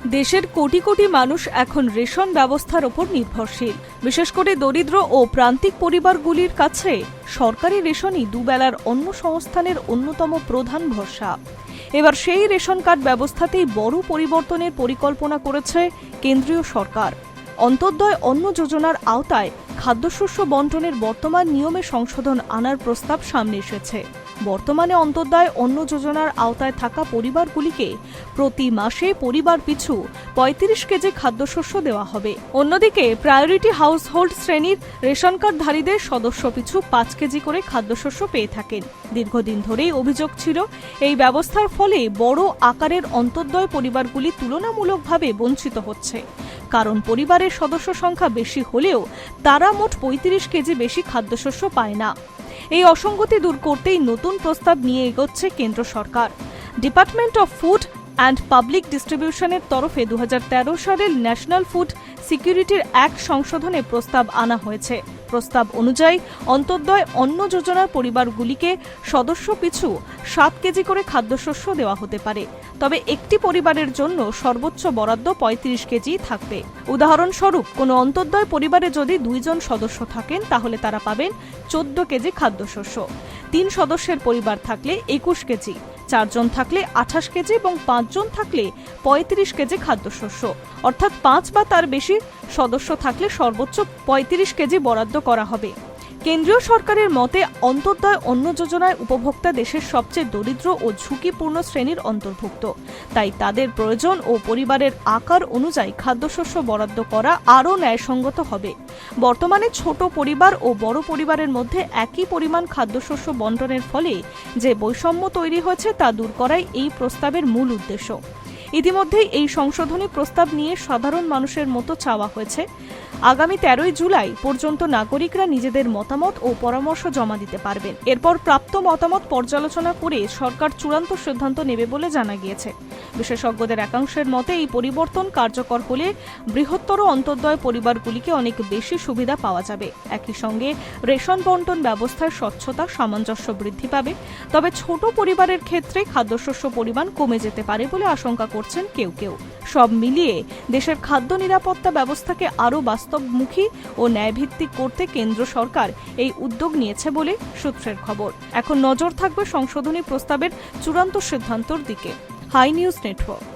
দেশের কোটি কোটি মানুষ এখন রেশন ব্যবস্থার ওপর নির্ভরশীল। বিশেষ করে দরিদ্র ও প্রান্তিক পরিবারগুলির কাছে সরকারি রেশনই দুবেলার অন্ন সংস্থানের অন্যতম প্রধান ভরসা। এবার সেই রেশন কার্ড ব্যবস্থাতেই বড় পরিবর্তনের পরিকল্পনা করেছে কেন্দ্রীয় সরকার। অন্তোদয় অন্ন যোজনার আওতায় খাদ্যশস্য বণ্টনের বর্তমান নিয়মে সংশোধন আনার প্রস্তাব সামনে এসেছে। বর্তমানে অন্তোদয় অন্ন যোজনার আওতায় থাকা পরিবারগুলিকে প্রতি মাসে পরিবার পিছু ৩৫ কেজি খাদ্যশস্য দেওয়া হবে। অন্যদিকে প্রায়োরিটি হাউসহোল্ড শ্রেণীর রেশন কার্ডধারীদের সদস্য পিছু ৫ কেজি করে খাদ্যশস্য পেয়ে থাকেন। দীর্ঘদিন ধরেই অভিযোগ ছিল, এই ব্যবস্থার ফলে বড় আকারের অন্তোদয় পরিবারগুলি তুলনামূলকভাবে বঞ্চিত হচ্ছে। কারণ পরিবারের সদস্য সংখ্যা বেশি হলেও তারা মোট ৩৫ কেজি বেশি খাদ্যশস্য পায় না। এই অসঙ্গতি দূর করতেই নতুন প্রস্তাব নিয়ে এগোচ্ছে কেন্দ্র সরকার। Department of food and public ডিস্ট্রিবিউশনের তরফে ২০১৩ সালের ন্যাশনাল ফুড সিকিউরিটির অ্যাক্ট সংশোধনে প্রস্তাব আনা হয়েছে। প্রস্তাব অনুযায়ী অন্তোদয় অন্ন যোজনার পরিবারগুলিকে সদস্য পিছু ৭ কেজি করে খাদ্যশস্য দেওয়া হতে পারে। তবে একটি পরিবারের জন্য সর্বোচ্চ বরাদ্দ ৩৫ কেজি থাকবে। উদাহরণস্বরূপ, কোনো অন্তোদয় পরিবারে যদি ২ জন সদস্য থাকেন তাহলে তারা পাবেন ১৪ কেজি খাদ্যশস্য। ৩ সদস্যের পরিবার থাকলে ২১ কেজি, ৪ জন থাকলে ২৮ কেজি এবং ৫ জন থাকলে ৩৫ কেজি খাদ্যশস্য। অর্থাৎ ৫ বা তার বেশি সদস্য থাকলে সর্বোচ্চ ৩৫ কেজি বরাদ্দ করা হবে। কেন্দ্রীয় সরকারের মতে অন্তোদয় অন্ন যোজনায় উপভোক্তা দেশের সবচেয়ে দরিদ্র ও ঝুঁকিপূর্ণ শ্রেণীর অন্তর্ভুক্ত। তাই তাদের প্রয়োজন ও পরিবারের আকার অনুযায়ী খাদ্যশস্য বরাদ্দ করা আরও ন্যায়সঙ্গত হবে। বর্তমানে ছোট পরিবার ও বড় পরিবারের মধ্যে একই পরিমাণ খাদ্যশস্য বণ্টনের ফলে যে বৈষম্য তৈরি হয়েছে তা দূর করাই এই প্রস্তাবের মূল উদ্দেশ্য। ইতিমধ্যেই এই সংশোধনী প্রস্তাব নিয়ে সাধারণ মানুষের মতো চাওয়া হয়েছে। আগামী ১৩ জুলাই পর্যন্ত নাগরিকরা নিজেদের মতামত ও পরামর্শ জমা দিতে পারবেন। এরপর প্রাপ্ত মতামত পর্যালোচনা করে সরকার চূড়ান্ত সিদ্ধান্ত নেবে বলে জানা গিয়েছে। বিশেষজ্ঞদের একাংশের মতে এই পরিবর্তন কার্যকর হলে বৃহত্তর অন্তোদয় পরিবারগুলিকে অনেক বেশি সুবিধা পাওয়া যাবে। একই সঙ্গে রেশন বণ্টন ব্যবস্থার স্বচ্ছতা, সামঞ্জস্য বৃদ্ধি পাবে। তবে ছোট পরিবারের ক্ষেত্রে খাদ্যশস্য পরিমাণ কমে যেতে পারে বলে আশঙ্কা করছেন কেউ কেউ। সব মিলিয়ে দেশের খাদ্য নিরাপত্তা ব্যবস্থাকে আরও বাস্তবমুখী ও ন্যায়ভিত্তিক করতে কেন্দ্র সরকার এই উদ্যোগ নিয়েছে বলে সূত্রের খবর। এখন নজর থাকবে সংশোধনী প্রস্তাবের চূড়ান্ত সিদ্ধান্তর দিকে। Hi news network.